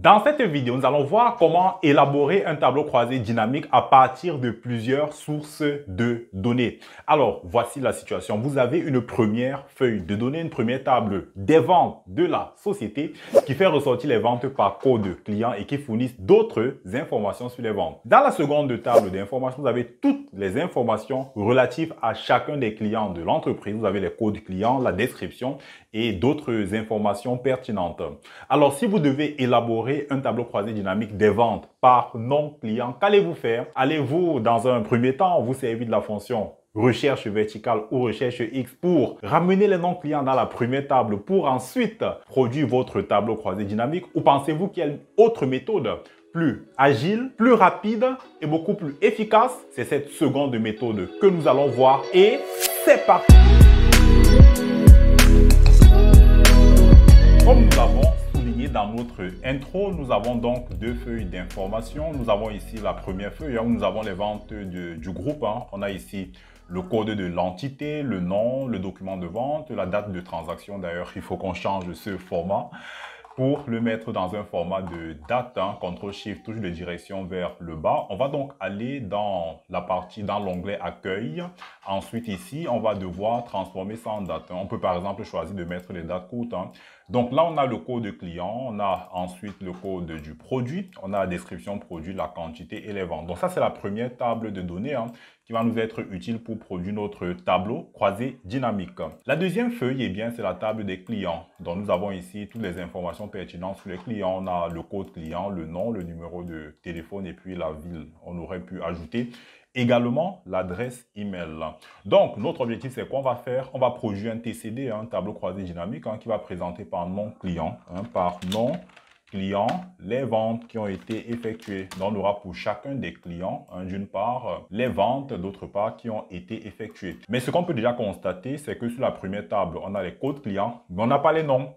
Dans cette vidéo, nous allons voir comment élaborer un tableau croisé dynamique à partir de plusieurs sources de données. Alors, voici la situation. Vous avez une première feuille de données, une première table des ventes de la société qui fait ressortir les ventes par code client et qui fournissent d'autres informations sur les ventes. Dans la seconde table d'informations, vous avez toutes les informations relatives à chacun des clients de l'entreprise. Vous avez les codes clients, la description et d'autres informations pertinentes. Alors, si vous devez élaborer un tableau croisé dynamique des ventes par nom client, qu'allez-vous faire? Allez-vous, dans un premier temps, vous servir de la fonction recherche verticale ou recherche X pour ramener les noms clients dans la première table pour ensuite produire votre tableau croisé dynamique? Ou pensez-vous qu'il y a une autre méthode plus agile, plus rapide et beaucoup plus efficace? C'est cette seconde méthode que nous allons voir et c'est parti! Comme nous l'avons souligné dans notre intro, nous avons donc deux feuilles d'information. Nous avons ici la première feuille où nous avons les ventes du groupe. On a ici le code de l'entité, le nom, le document de vente, la date de transaction. D'ailleurs, il faut qu'on change ce format pour le mettre dans un format de date, CTRL-SHIFT, touche de direction vers le bas. On va donc aller dans la partie, dans l'onglet accueil. Ensuite, ici, on va devoir transformer ça en date. On peut par exemple choisir de mettre les dates courtes. Donc là, on a le code client, on a ensuite le code du produit, on a la description produit, la quantité et les ventes. Donc ça, c'est la première table de données qui va nous être utile pour produire notre tableau croisé dynamique. La deuxième feuille, eh bien, c'est la table des clients. Donc nous avons ici toutes les informations pertinentes sur les clients. On a le code client, le nom, le numéro de téléphone et puis la ville. On aurait pu ajouter également l'adresse email. Donc, notre objectif, c'est quoi on va faire? On va produire un TCD, un tableau croisé dynamique, qui va présenter par nom client, par nom client, les ventes qui ont été effectuées. Donc, on aura pour chacun des clients, d'une part, les ventes, d'autre part, qui ont été effectuées. Mais ce qu'on peut déjà constater, c'est que sur la première table, on a les codes clients, mais on n'a pas les noms.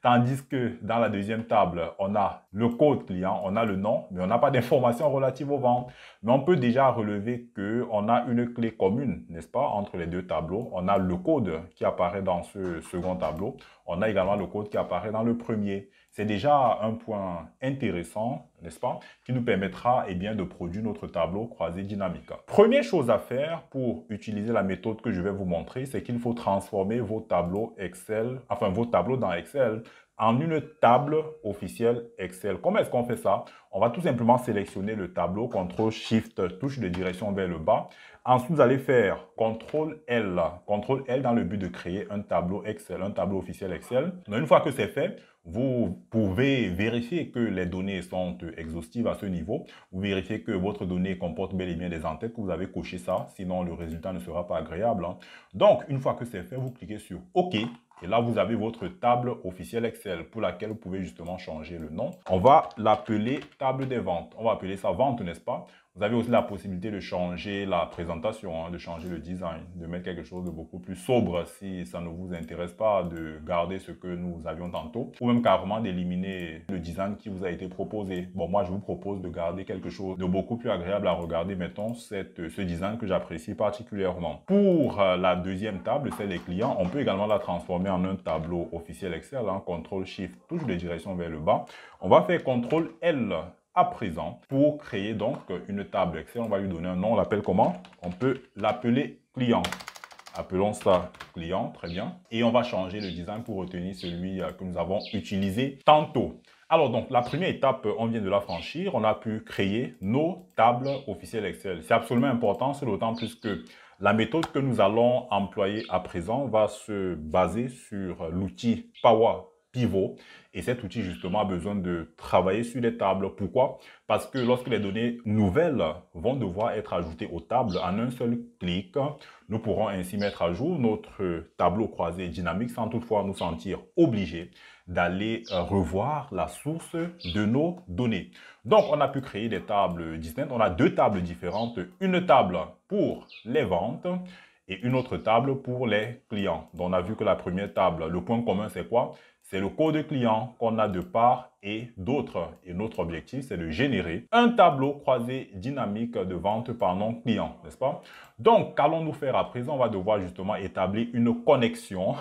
Tandis que dans la deuxième table, on a le code client, on a le nom, mais on n'a pas d'informations relatives aux ventes. Mais on peut déjà relever qu'on a une clé commune, n'est-ce pas, entre les deux tableaux. On a le code qui apparaît dans ce second tableau. On a également le code qui apparaît dans le premier. C'est déjà un point intéressant, n'est-ce pas, qui nous permettra de produire notre tableau croisé dynamique. Première chose à faire pour utiliser la méthode que je vais vous montrer, c'est qu'il faut transformer vos tableaux Excel, enfin vos tableaux dans Excel, en une table officielle Excel. Comment est-ce qu'on fait ça? On va tout simplement sélectionner le tableau, CTRL-SHIFT, touche de direction vers le bas. Ensuite, vous allez faire CTRL-L dans le but de créer un tableau Excel, un tableau officiel Excel. Donc, une fois que c'est fait, vous pouvez vérifier que les données sont exhaustives à ce niveau. Vous vérifiez que votre donnée comporte bel et bien des entêtes, que vous avez coché ça, sinon le résultat ne sera pas agréable. Donc, une fois que c'est fait, vous cliquez sur OK. Et là, vous avez votre table officielle Excel pour laquelle vous pouvez justement changer le nom. On va l'appeler table des ventes. On va appeler ça vente, n'est-ce pas? Vous avez aussi la possibilité de changer la présentation, de changer le design, de mettre quelque chose de beaucoup plus sobre si ça ne vous intéresse pas, de garder ce que nous avions tantôt, ou même carrément d'éliminer le design qui vous a été proposé. Bon, moi, je vous propose de garder quelque chose de beaucoup plus agréable à regarder, mettons, ce design que j'apprécie particulièrement. Pour la deuxième table, celle des clients, on peut également la transformer en un tableau officiel Excel, CTRL-SHIFT, touche de direction vers le bas. On va faire CTRL-L à présent pour créer donc une table Excel. On va lui donner un nom, on l'appelle comment? On peut l'appeler client. Appelons ça client, très bien. Et on va changer le design pour retenir celui que nous avons utilisé tantôt. Alors donc, la première étape, on vient de la franchir. On a pu créer nos tables officielles Excel. C'est absolument important, c'est d'autant plus que la méthode que nous allons employer à présent va se baser sur l'outil Power Pivot. Et cet outil, justement, a besoin de travailler sur les tables. Pourquoi? Parce que lorsque les données nouvelles vont devoir être ajoutées aux tables en un seul clic, nous pourrons ainsi mettre à jour notre tableau croisé dynamique sans toutefois nous sentir obligés d'aller revoir la source de nos données. Donc, on a pu créer des tables distinctes. On a deux tables différentes. Une table pour les ventes et une autre table pour les clients. Donc, on a vu que la première table, le point commun, c'est quoi? C'est le code client qu'on a de part et d'autres. Et notre objectif, c'est de générer un tableau croisé dynamique de vente par nom client, n'est-ce pas? Donc, qu'allons-nous faire à présent? On va devoir justement établir une connexion,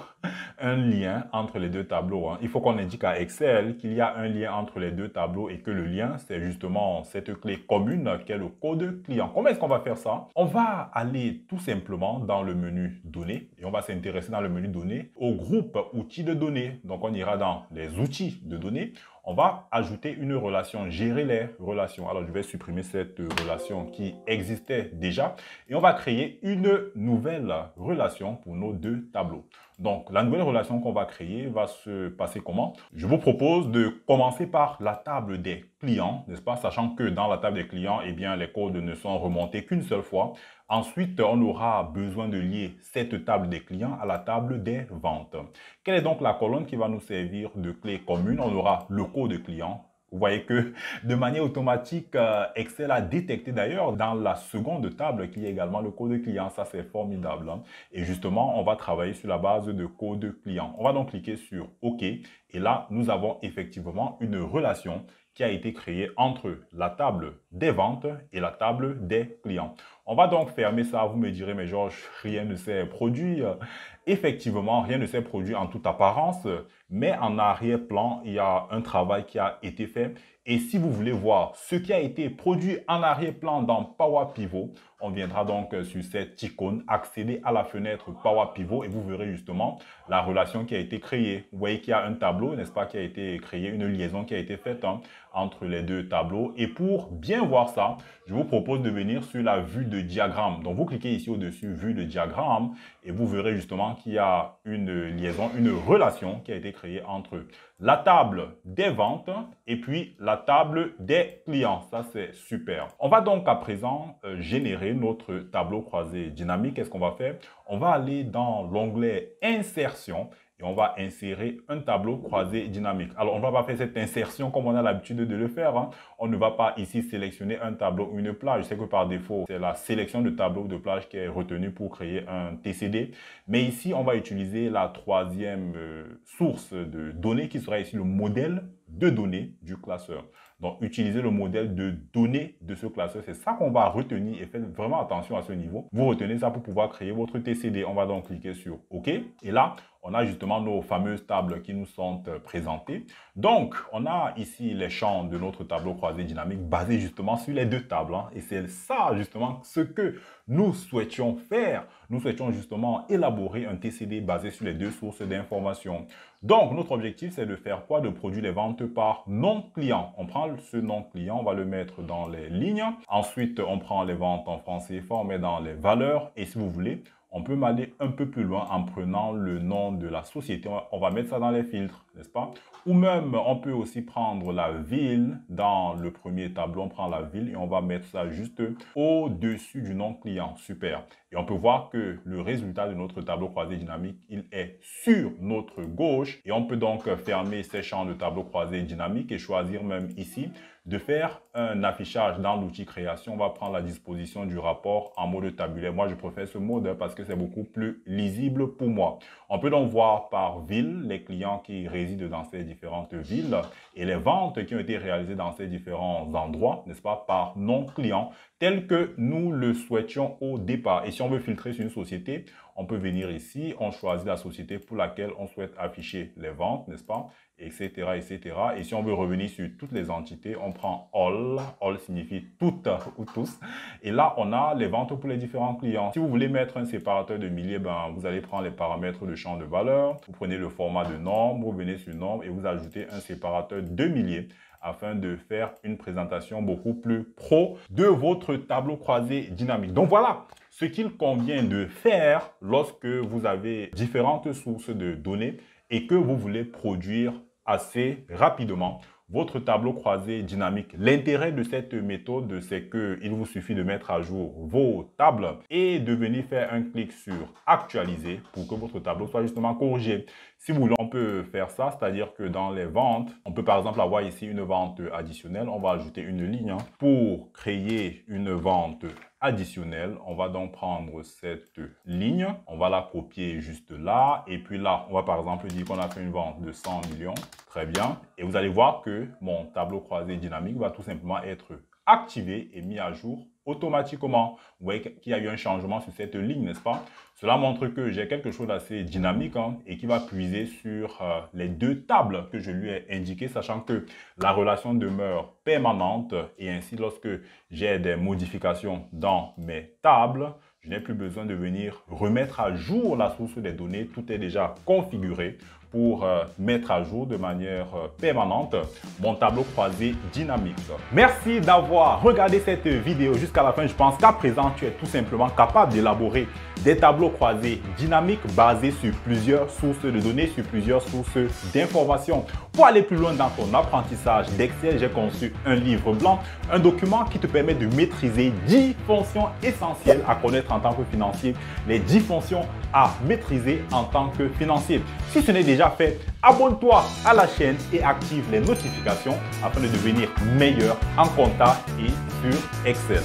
un lien entre les deux tableaux. Il faut qu'on indique à Excel qu'il y a un lien entre les deux tableaux et que le lien, c'est justement cette clé commune qui est le code client. Comment est-ce qu'on va faire ça? On va aller tout simplement dans le menu données et on va s'intéresser dans le menu données au groupe outils de données. Donc, on ira dans les outils de données. On va ajouter une relation, gérer les relations. Alors, je vais supprimer cette relation qui existait déjà et on va créer une nouvelle relation pour nos deux tableaux. Donc, la nouvelle relation qu'on va créer va se passer comment? Je vous propose de commencer par la table des clients, n'est-ce pas? Sachant que dans la table des clients, eh bien, les codes ne sont remontés qu'une seule fois. Ensuite, on aura besoin de lier cette table des clients à la table des ventes. Quelle est donc la colonne qui va nous servir de clé commune? On aura le code client. Vous voyez que de manière automatique, Excel a détecté d'ailleurs dans la seconde table qu'il y a également le code client. Ça, c'est formidable. Et justement, on va travailler sur la base de code client. On va donc cliquer sur OK. Et là, nous avons effectivement une relation qui a été créée entre la table des ventes et la table des clients. On va donc fermer ça. Vous me direz, mais Georges, rien ne s'est produit. Effectivement, rien ne s'est produit en toute apparence, mais en arrière-plan, il y a un travail qui a été fait. Et si vous voulez voir ce qui a été produit en arrière-plan dans Power Pivot, on viendra donc sur cette icône, accéder à la fenêtre Power Pivot et vous verrez justement la relation qui a été créée. Vous voyez qu'il y a un tableau, n'est-ce pas, qui a été créé, une liaison qui a été faite entre les deux tableaux. Et pour bien voir ça, je vous propose de venir sur la vue de diagramme. Donc, vous cliquez ici au-dessus, vue de diagramme, et vous verrez justement qu'il y a une liaison, une relation qui a été créée entre la table des ventes et puis la table des clients. Ça, c'est super. On va donc à présent générer notre tableau croisé dynamique. Qu'est-ce qu'on va faire? On va aller dans l'onglet Insertion et on va insérer un tableau croisé dynamique. Alors, on ne va pas faire cette insertion comme on a l'habitude de le faire. On ne va pas ici sélectionner un tableau ou une plage. Je sais que par défaut, c'est la sélection de tableau de plage qui est retenue pour créer un TCD. Mais ici, on va utiliser la troisième source de données qui sera ici le modèle de données du classeur. Donc, utiliser le modèle de données de ce classeur, c'est ça qu'on va retenir et faites vraiment attention à ce niveau. Vous retenez ça pour pouvoir créer votre TCD. On va donc cliquer sur OK. Et là, on a justement nos fameuses tables qui nous sont présentées. Donc, on a ici les champs de notre tableau croisé dynamique basé justement sur les deux tables. Et c'est ça justement ce que nous souhaitions faire. Nous souhaitions justement élaborer un TCD basé sur les deux sources d'informations. Donc, notre objectif, c'est de faire quoi? De produire les ventes par nom client. On prend ce nom client, on va le mettre dans les lignes. Ensuite, on prend les ventes en francs CFA, on met dans les valeurs. Et si vous voulez, on peut aller un peu plus loin en prenant le nom de la société. On va mettre ça dans les filtres, n'est-ce pas? Ou même, on peut aussi prendre la ville dans le premier tableau. On prend la ville et on va mettre ça juste au-dessus du nom client. Super. Et on peut voir que le résultat de notre tableau croisé dynamique, il est sur notre gauche. Et on peut donc fermer ces champs de tableau croisé dynamique et choisir même ici de faire un affichage dans l'outil création. On va prendre la disposition du rapport en mode tabulaire. Moi, je préfère ce mode parce que c'est beaucoup plus lisible pour moi. On peut donc voir par ville les clients qui résident dans ces différentes villes et les ventes qui ont été réalisées dans ces différents endroits, n'est-ce pas, par nom client, tel que nous le souhaitions au départ. Et si on veut filtrer sur une société, on peut venir ici, on choisit la société pour laquelle on souhaite afficher les ventes, n'est-ce pas, etc., etc. Et si on veut revenir sur toutes les entités, on prend all. All signifie toutes ou tous. Et là, on a les ventes pour les différents clients. Si vous voulez mettre un séparateur de milliers, vous allez prendre les paramètres de champ de valeur. Vous prenez le format de nombre, vous venez sur nombre et vous ajoutez un séparateur de milliers afin de faire une présentation beaucoup plus pro de votre tableau croisé dynamique. Donc voilà ce qu'il convient de faire lorsque vous avez différentes sources de données et que vous voulez produire assez rapidement votre tableau croisé dynamique. L'intérêt de cette méthode, c'est qu'il vous suffit de mettre à jour vos tables et de venir faire un clic sur actualiser pour que votre tableau soit justement corrigé. Si vous voulez, on peut faire ça, c'est-à-dire que dans les ventes, on peut par exemple avoir ici une vente additionnelle. On va ajouter une ligne pour créer une vente additionnelle. On va donc prendre cette ligne, on va la copier juste là. Et puis là, on va par exemple dire qu'on a fait une vente de 100 millions. Très bien. Et vous allez voir que mon tableau croisé dynamique va tout simplement être activé et mis à jour automatiquement. Vous voyez qu'il y a eu un changement sur cette ligne, n'est-ce pas? Cela montre que j'ai quelque chose d'assez dynamique et qui va puiser sur les deux tables que je lui ai indiquées, sachant que la relation demeure permanente et ainsi lorsque j'ai des modifications dans mes tables, je n'ai plus besoin de venir remettre à jour la source des données. Tout est déjà configuré pour mettre à jour de manière permanente mon tableau croisé dynamique. Merci d'avoir regardé cette vidéo jusqu'à la fin. Je pense qu'à présent, tu es tout simplement capable d'élaborer des tableaux croisés dynamiques basés sur plusieurs sources de données, sur plusieurs sources d'informations. Pour aller plus loin dans ton apprentissage d'Excel, j'ai conçu un livre blanc, un document qui te permet de maîtriser 10 fonctions essentielles à connaître en tant que financier, les 10 fonctions à maîtriser en tant que financier. Si ce n'est déjà fait, abonne-toi à la chaîne et active les notifications afin de devenir meilleur en compta et sur Excel.